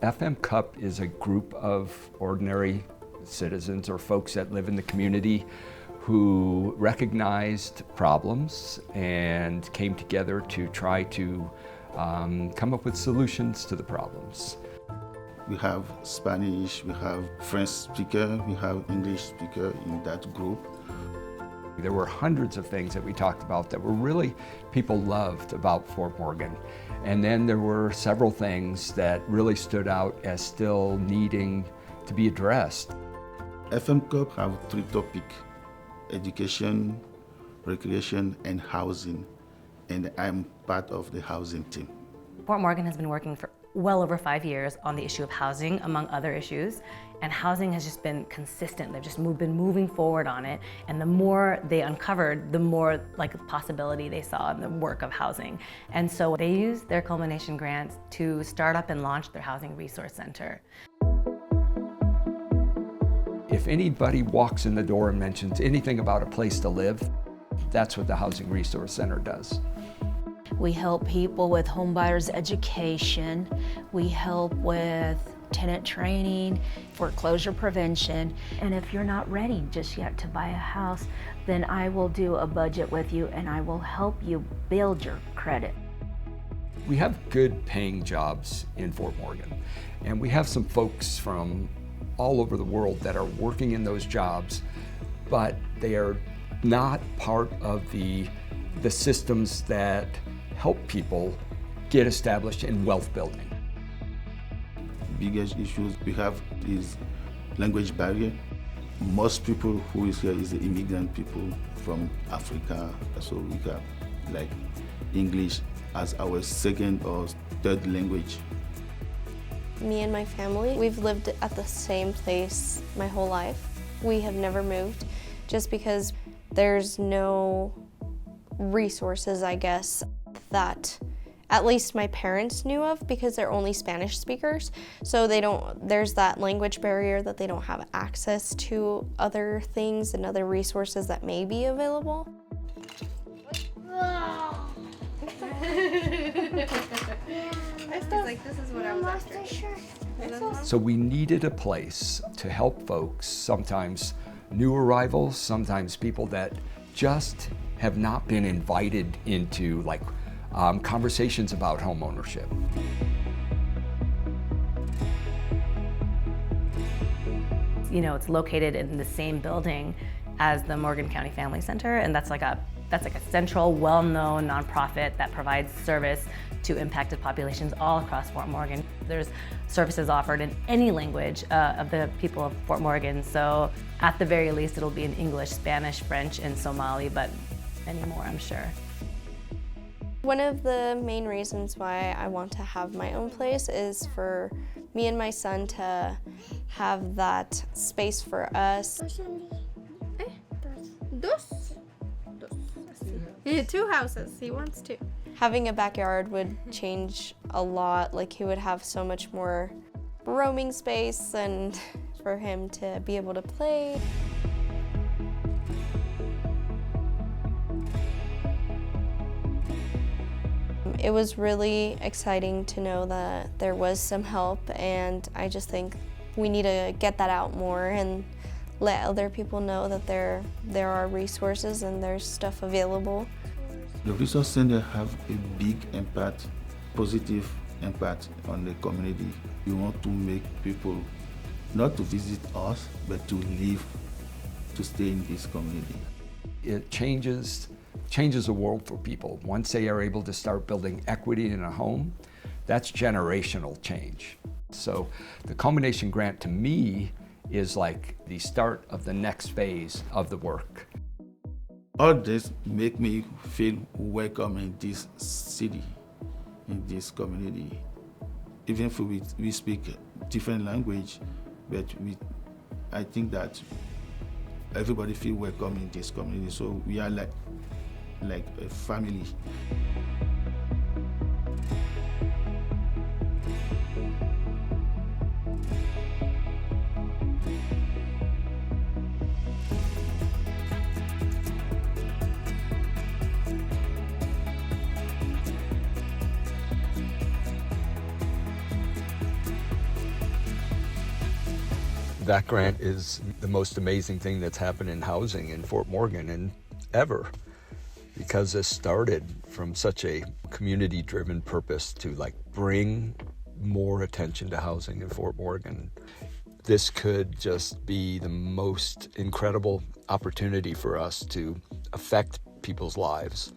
FM Cup is a group of ordinary citizens or folks that live in the community who recognized problems and came together to try to come up with solutions to the problems. We have Spanish, we have French speaker, we have English speaker in that group. There were hundreds of things that we talked about that were really people loved about Fort Morgan. And then there were several things that really stood out as still needing to be addressed. FM Cup have 3 topics: education, recreation, and housing. And I'm part of the housing team. Fort Morgan has been working for well over 5 years on the issue of housing, among other issues. And housing has just been consistent. They've just been moving forward on it. And the more they uncovered, the more possibility they saw in the work of housing. And so they used their culmination grants to start up and launch their Housing Resource Center. If anybody walks in the door and mentions anything about a place to live, that's what the Housing Resource Center does. We help people with homebuyers education. We help with tenant training, foreclosure prevention. And if you're not ready just yet to buy a house, then I will do a budget with you and I will help you build your credit. We have good paying jobs in Fort Morgan, and we have some folks from all over the world that are working in those jobs, but they are not part of the systems that help people get established in wealth building. Biggest issues we have is language barrier. Most people who is here is the immigrant people from Africa, so we have like English as our second or third language. Me and my family, we've lived at the same place my whole life. We have never moved just because there's no resources, I guess, that at least my parents knew of, because they're only Spanish speakers. So there's that language barrier that they don't have access to other things and other resources that may be available. This is what I was after. So we needed a place to help folks, sometimes new arrivals, sometimes people that just have not been invited into conversations about home ownership. You know, it's located in the same building as the Morgan County Family Center, and that's like a central, well-known nonprofit that provides service to impacted populations all across Fort Morgan. There's services offered in any language of the people of Fort Morgan, so at the very least it'll be in English, Spanish, French, and Somali, but many more, I'm sure. One of the main reasons why I want to have my own place is for me and my son to have that space for us. Yeah, 2 houses, he wants 2. Having a backyard would change a lot. Like, he would have so much more roaming space and for him to be able to play. It was really exciting to know that there was some help, and I just think we need to get that out more and let other people know that there are resources and there's stuff available. The Resource Center have a big impact, positive impact on the community. We want to make people not to visit us, but to live, to stay in this community. It changes the world for people. Once they are able to start building equity in a home, that's generational change. So the culmination grant to me is like the start of the next phase of the work. All this make me feel welcome in this city, in this community. Even if we speak different language, but I think that everybody feel welcome in this community. So we are like a family. That grant is the most amazing thing that's happened in housing in Fort Morgan and ever, because this started from such a community-driven purpose to bring more attention to housing in Fort Morgan. This could just be the most incredible opportunity for us to affect people's lives.